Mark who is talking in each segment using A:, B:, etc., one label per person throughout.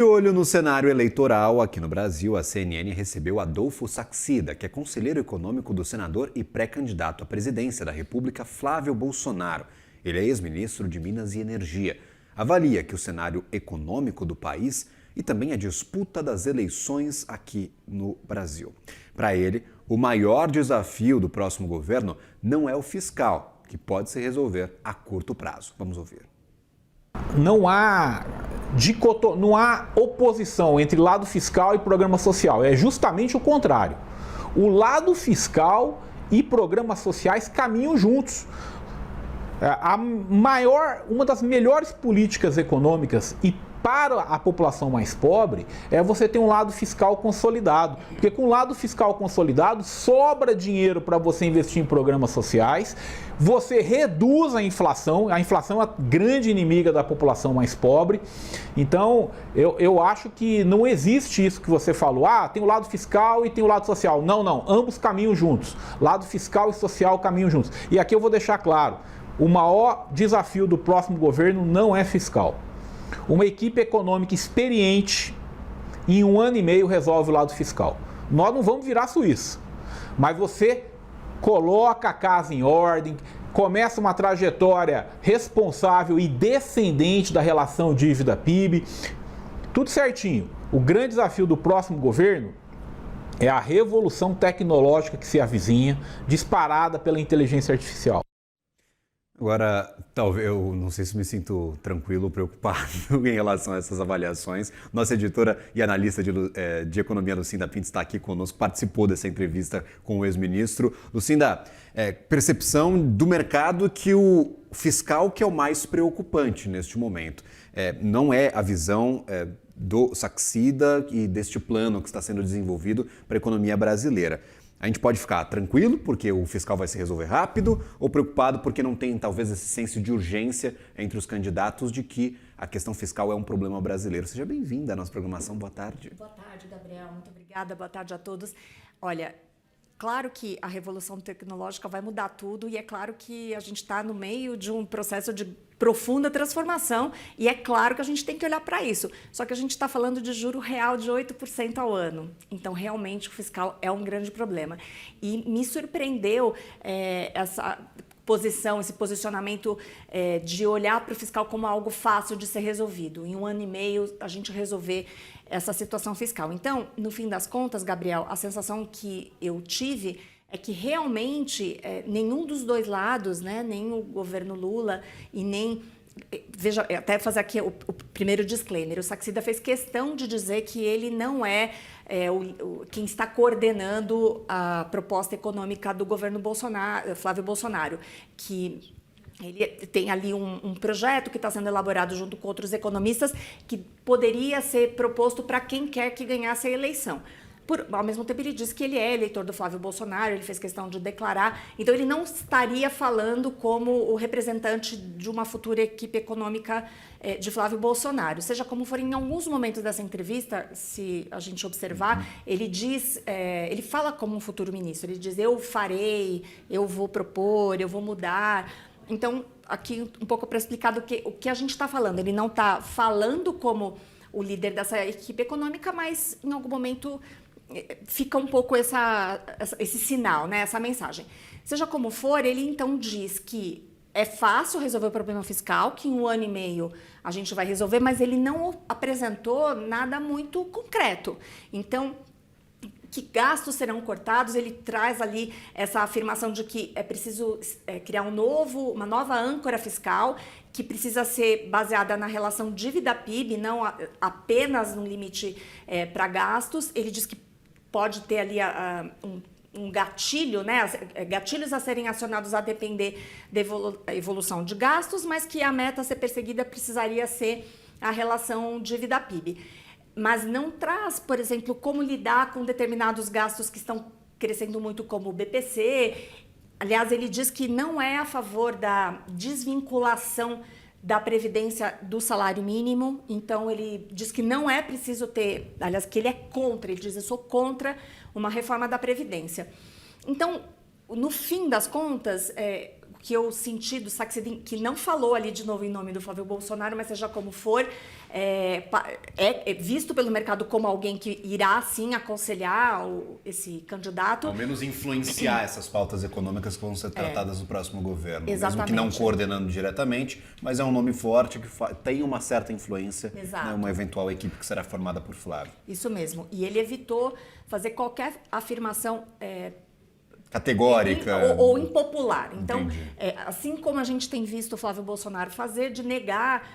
A: De olho no cenário eleitoral aqui no Brasil, a CNN recebeu Adolfo Saxida, que é conselheiro econômico do senador e pré-candidato à presidência da República, Flávio Bolsonaro. Ele é ex-ministro de Minas e Energia. Avalia que o cenário econômico do país e também a disputa das eleições aqui no Brasil. Para ele, o maior desafio do próximo governo não é o fiscal, que pode se resolver a curto prazo. Vamos ouvir.
B: Não há oposição entre lado fiscal e programa social, é justamente o contrário. O lado fiscal e programas sociais caminham juntos. Uma das melhores políticas econômicas e para a população mais pobre é você ter um lado fiscal consolidado, porque com o lado fiscal consolidado sobra dinheiro para você investir em programas sociais, você reduz a inflação é a grande inimiga da população mais pobre. Então eu acho que não existe isso que você falou, tem o lado fiscal e tem o lado social. Não, ambos caminham juntos, lado fiscal e social caminham juntos. E aqui eu vou deixar claro, o maior desafio do próximo governo não é fiscal. Uma equipe econômica experiente, em 1 ano e meio, resolve o lado fiscal. Nós não vamos virar Suíça, mas você coloca a casa em ordem, começa uma trajetória responsável e descendente da relação dívida-PIB, tudo certinho. O grande desafio do próximo governo é a revolução tecnológica que se avizinha, disparada pela inteligência artificial.
A: Agora, talvez eu não sei se me sinto tranquilo ou preocupado em relação a essas avaliações. Nossa editora e analista de economia, Lucinda Pinto, está aqui conosco, participou dessa entrevista com o ex-ministro. Lucinda, percepção do mercado que o fiscal que é o mais preocupante neste momento. Não é a visão do Saxida e deste plano que está sendo desenvolvido para a economia brasileira. A gente pode ficar tranquilo porque o fiscal vai se resolver rápido ou preocupado porque não tem talvez esse senso de urgência entre os candidatos de que a questão fiscal é um problema brasileiro. Seja bem-vinda à nossa programação. Boa tarde.
C: Boa tarde, Gabriel. Muito obrigada. Boa tarde a todos. Olha, claro que a revolução tecnológica vai mudar tudo e é claro que a gente está no meio de um processo de profunda transformação e é claro que a gente tem que olhar para isso. Só que a gente está falando de juro real de 8% ao ano. Então, realmente, o fiscal é um grande problema. E me surpreendeu essa posição, esse posicionamento de olhar para o fiscal como algo fácil de ser resolvido. Em 1 ano e meio, a gente resolver essa situação fiscal. Então, no fim das contas, Gabriel, a sensação que eu tive é que realmente nenhum dos dois lados, né, nem o governo Lula e nem... Veja, até fazer aqui o primeiro disclaimer, o Saxida fez questão de dizer que ele não é quem está coordenando a proposta econômica do governo Bolsonaro, Flávio Bolsonaro, que ele tem ali um projeto que está sendo elaborado junto com outros economistas que poderia ser proposto para quem quer que ganhasse a eleição. Ao mesmo tempo, ele disse que ele é eleitor do Flávio Bolsonaro, ele fez questão de declarar, então ele não estaria falando como o representante de uma futura equipe econômica de Flávio Bolsonaro. Seja como for, em alguns momentos dessa entrevista, se a gente observar, ele diz, ele fala como um futuro ministro, ele diz, eu farei, eu vou propor, eu vou mudar. Então, aqui um pouco para explicar o que a gente está falando, ele não está falando como o líder dessa equipe econômica, mas em algum momento fica um pouco esse sinal, né, essa mensagem. Seja como for, ele então diz que é fácil resolver o problema fiscal, que em 1 ano e meio a gente vai resolver, mas ele não apresentou nada muito concreto. Então, que gastos serão cortados, ele traz ali essa afirmação de que é preciso criar uma nova âncora fiscal, que precisa ser baseada na relação dívida-PIB, não apenas no limite para gastos. Ele diz que pode ter ali um gatilho, né? Gatilhos a serem acionados a depender da evolução de gastos, mas que a meta a ser perseguida precisaria ser a relação dívida-PIB. Mas não traz, por exemplo, como lidar com determinados gastos que estão crescendo muito, como o BPC. Aliás, ele diz que não é a favor da desvinculação da Previdência do salário mínimo, então ele diz que não é preciso ter, aliás, que ele é contra, ele diz, eu sou contra uma reforma da Previdência. Então, no fim das contas, que eu senti do Saxedin, que não falou ali de novo em nome do Flávio Bolsonaro, mas seja como for, é visto pelo mercado como alguém que irá, sim, aconselhar esse candidato.
A: Ao menos influenciar essas pautas econômicas que vão ser tratadas no próximo governo.
C: Exatamente.
A: Mesmo que não coordenando diretamente, mas é um nome forte que tem uma certa influência, né, uma eventual equipe que será formada por Flávio.
C: Isso mesmo. E ele evitou fazer qualquer afirmação
A: categórica
C: ou impopular. Então,
A: assim
C: como a gente tem visto o Flávio Bolsonaro fazer, de negar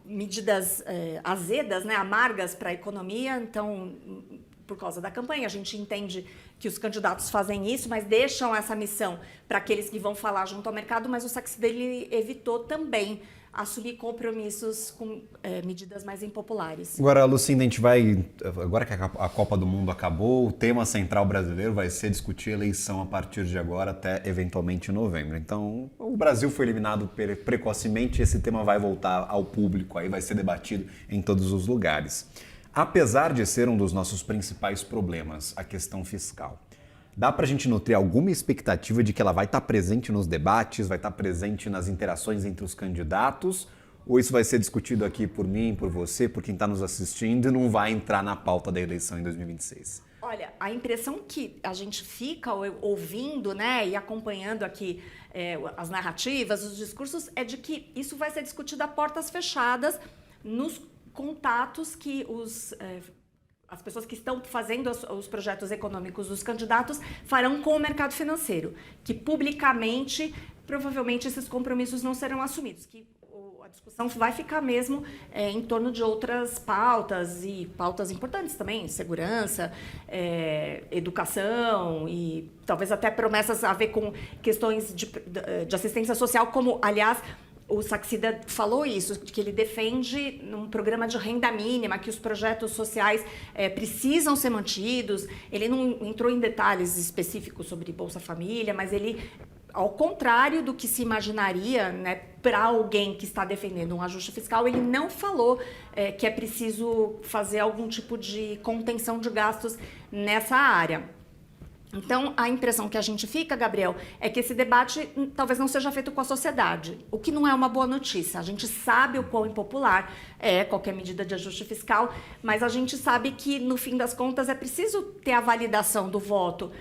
C: medidas azedas, né, amargas para a economia. Então, por causa da campanha, a gente entende que os candidatos fazem isso, mas deixam essa missão para aqueles que vão falar junto ao mercado, mas o Saxedin evitou também assumir compromissos com medidas mais impopulares.
A: Agora, Lucinda, a gente vai... Agora que a Copa do Mundo acabou, o tema central brasileiro vai ser discutir eleição a partir de agora até, eventualmente, novembro. Então, o Brasil foi eliminado precocemente e esse tema vai voltar ao público, aí vai ser debatido em todos os lugares. Apesar de ser um dos nossos principais problemas, a questão fiscal, dá para a gente nutrir alguma expectativa de que ela vai estar presente nos debates, vai estar presente nas interações entre os candidatos? Ou isso vai ser discutido aqui por mim, por você, por quem está nos assistindo e não vai entrar na pauta da eleição em 2026?
C: Olha, a impressão que a gente fica ouvindo, né, e acompanhando aqui as narrativas, os discursos, é de que isso vai ser discutido a portas fechadas nos contatos que as pessoas que estão fazendo os projetos econômicos dos candidatos farão com o mercado financeiro, que publicamente, provavelmente, esses compromissos não serão assumidos, que a discussão vai ficar mesmo em torno de outras pautas, e pautas importantes também, segurança, educação e talvez até promessas a ver com questões de assistência social, como, aliás, o Saxida falou isso, que ele defende um programa de renda mínima, que os projetos sociais precisam ser mantidos. Ele não entrou em detalhes específicos sobre Bolsa Família, mas ele, ao contrário do que se imaginaria, né, para alguém que está defendendo um ajuste fiscal, ele não falou que é preciso fazer algum tipo de contenção de gastos nessa área. Então, a impressão que a gente fica, Gabriel, é que esse debate talvez não seja feito com a sociedade, o que não é uma boa notícia. A gente sabe o quão impopular é qualquer medida de ajuste fiscal, mas a gente sabe que, no fim das contas, é preciso ter a validação do voto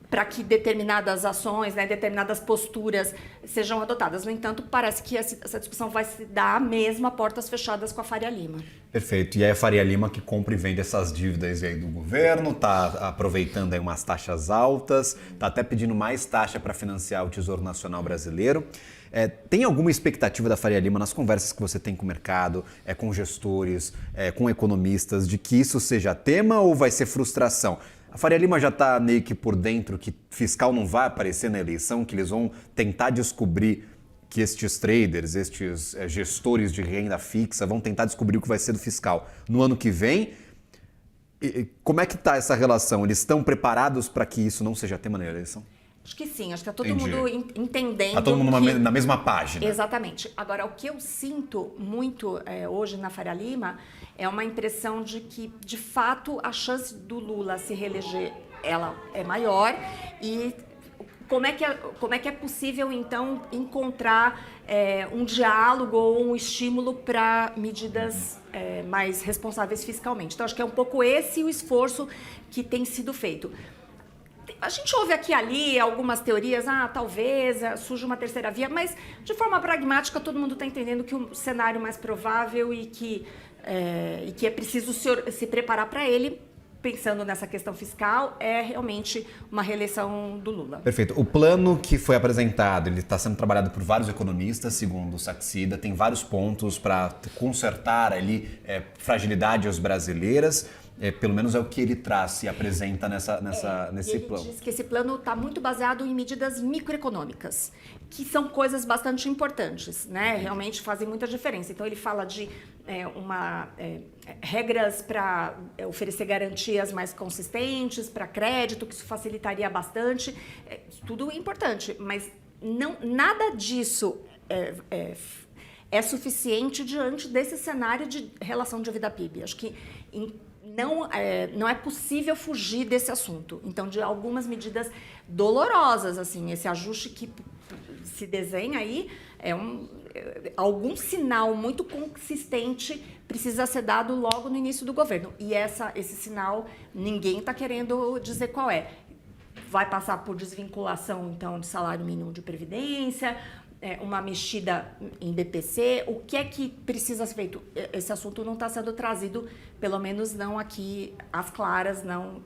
C: para que determinadas ações, né, determinadas posturas sejam adotadas. No entanto, parece que essa discussão vai se dar mesmo a portas fechadas com a Faria Lima.
A: Perfeito. E é a Faria Lima que compra e vende essas dívidas aí do governo, está aproveitando aí umas taxas altas, está até pedindo mais taxa para financiar o Tesouro Nacional Brasileiro. Tem alguma expectativa da Faria Lima nas conversas que você tem com o mercado, com gestores, com economistas, de que isso seja tema ou vai ser frustração? A Faria Lima já está meio que por dentro que fiscal não vai aparecer na eleição, que eles vão tentar descobrir que estes traders, estes gestores de renda fixa vão tentar descobrir o que vai ser do fiscal no ano que vem. Como é que está essa relação? Eles estão preparados para que isso não seja tema na eleição?
C: Acho que sim, acho que está todo mundo entendendo.
A: Está todo mundo na mesma página.
C: Exatamente. Agora, o que eu sinto muito hoje na Faria Lima é uma impressão de que, de fato, a chance do Lula se reeleger ela é maior e como é que é possível, então, encontrar um diálogo ou um estímulo para medidas mais responsáveis fiscalmente. Então, acho que é um pouco esse o esforço que tem sido feito. A gente ouve aqui e ali algumas teorias, talvez surja uma terceira via, mas de forma pragmática todo mundo está entendendo que o cenário mais provável e que é preciso se preparar para ele, pensando nessa questão fiscal, é realmente uma reeleição do Lula.
A: Perfeito. O plano que foi apresentado, ele está sendo trabalhado por vários economistas, segundo o Saxida, tem vários pontos para consertar ali fragilidades brasileiras. Pelo menos é o que ele traz e apresenta nesse plano.
C: Ele diz que esse plano está muito baseado em medidas microeconômicas, que são coisas bastante importantes, né? Realmente fazem muita diferença. Então, ele fala de regras para oferecer garantias mais consistentes para crédito, que isso facilitaria bastante. Tudo importante, mas nada disso é suficiente diante desse cenário de relação dívida-PIB. Acho que não é possível fugir desse assunto. Então, de algumas medidas dolorosas, assim, esse ajuste que se desenha aí algum sinal muito consistente precisa ser dado logo no início do governo. E esse sinal, ninguém está querendo dizer qual é. Vai passar por desvinculação, então, de salário mínimo de previdência, uma mexida em BPC. O que é que precisa ser feito? Esse assunto não está sendo trazido, pelo menos não aqui às claras, não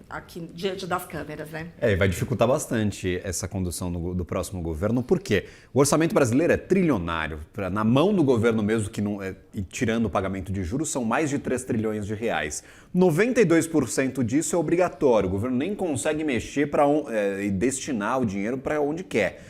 C: aqui diante das câmeras, né?
A: E vai dificultar bastante essa condução do próximo governo, porque o orçamento brasileiro é trilionário. Na mão do governo mesmo, que não, e tirando o pagamento de juros, são mais de 3 trilhões de reais. 92% disso é obrigatório. O governo nem consegue mexer e destinar o dinheiro para onde quer.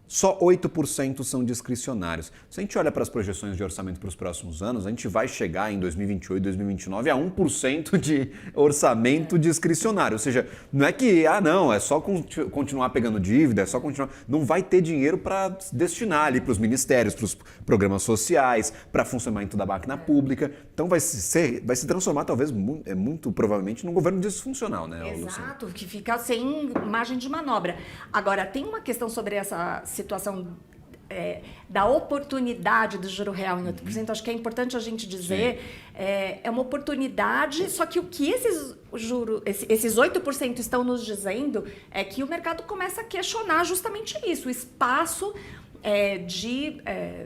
A: Só 8% são discricionários. Se a gente olha para as projeções de orçamento para os próximos anos, a gente vai chegar em 2028, 2029 a 1% de orçamento discricionário. Ou seja, não é que, é só continuar pegando dívida, é só continuar... Não vai ter dinheiro para destinar ali para os ministérios, para os programas sociais, para funcionamento da máquina pública. Então vai se transformar, talvez, muito provavelmente, num governo disfuncional, né,
C: Exato, que fica sem margem de manobra. Agora, tem uma questão sobre essa situação da oportunidade do juro real em 8%, acho que é importante a gente dizer, é uma oportunidade, só que o que esses 8% estão nos dizendo é que o mercado começa a questionar justamente isso, o espaço de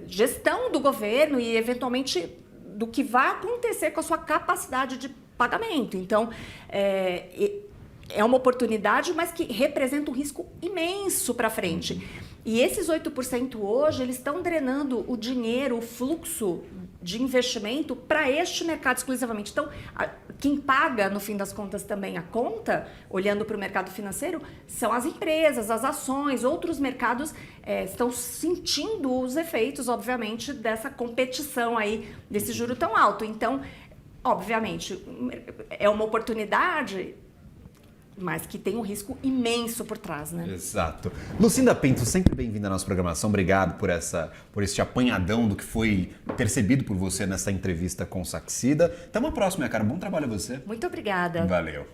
C: gestão do governo e, eventualmente, do que vai acontecer com a sua capacidade de pagamento. Então, é uma oportunidade, mas que representa um risco imenso para frente. E esses 8% hoje, eles estão drenando o dinheiro, o fluxo de investimento para este mercado exclusivamente. Então, quem paga, no fim das contas, também a conta, olhando para o mercado financeiro, são as empresas, as ações, outros mercados estão sentindo os efeitos, obviamente, dessa competição aí, desse juro tão alto. Então, obviamente, é uma oportunidade, mas que tem um risco imenso por trás, né?
A: Exato. Lucinda Pinto, sempre bem-vinda à nossa programação. Obrigado por este apanhadão do que foi percebido por você nessa entrevista com o Saxida. Até uma próxima, cara. Bom trabalho a você.
C: Muito obrigada.
A: Valeu.